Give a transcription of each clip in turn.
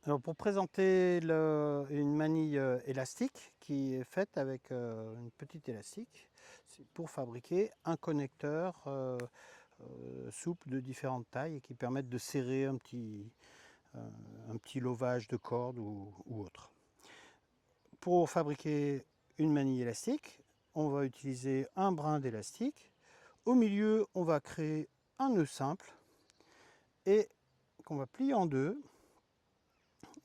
Alors pour présenter une manille élastique qui est faite avec une petite élastique, c'est pour fabriquer un connecteur souple de différentes tailles et qui permettent de serrer un petit lovage de corde ou autre. Pour fabriquer une manille élastique, on va utiliser un brin d'élastique. Au milieu, on va créer un nœud simple et qu'on va plier en deux.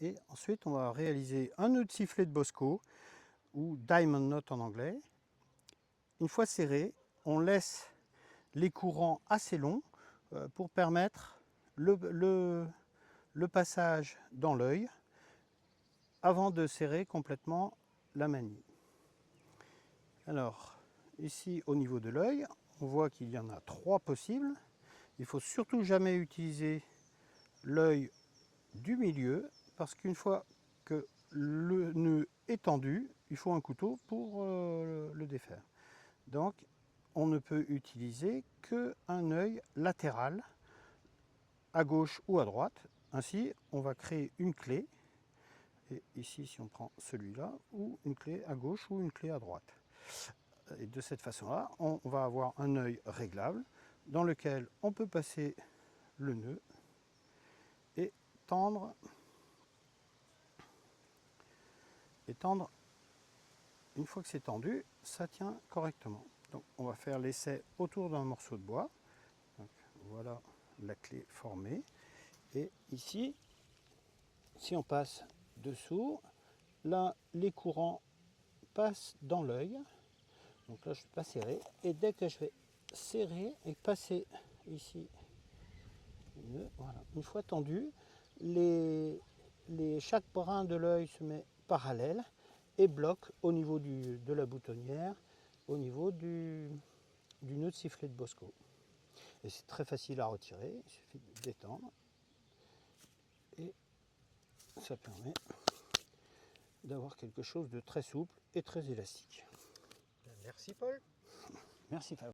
Et ensuite, on va réaliser un nœud de sifflet de Bosco, ou diamond knot en anglais. Une fois serré, on laisse les courants assez longs pour permettre le passage dans l'œil avant de serrer complètement la manille. Alors, ici au niveau de l'œil, on voit qu'il y en a 3 possibles. Il ne faut surtout jamais utiliser l'œil du milieu parce qu'une fois que le nœud est tendu, il faut un couteau pour le défaire. Donc on ne peut utiliser qu'un œil latéral, à gauche ou à droite. Ainsi, on va créer une clé, et ici si on prend celui-là, ou une clé à gauche ou une clé à droite. Et de cette façon-là, on va avoir un œil réglable dans lequel on peut passer le nœud et tendre. Une fois que c'est tendu, ça tient correctement. Donc on va faire l'essai autour d'un morceau de bois. Donc, voilà la clé formée. Et ici, si on passe dessous, là les courants passent dans l'œil. Donc là je ne suis pas serré. Et dès que je vais serrer et passer ici, voilà, une fois tendu, chaque brin de l'œil se met parallèle et bloque au niveau de la boutonnière, au niveau du nœud de sifflet de Bosco. Et c'est très facile à retirer, il suffit de détendre et ça permet d'avoir quelque chose de très souple et très élastique. Merci Paul. Merci Fab.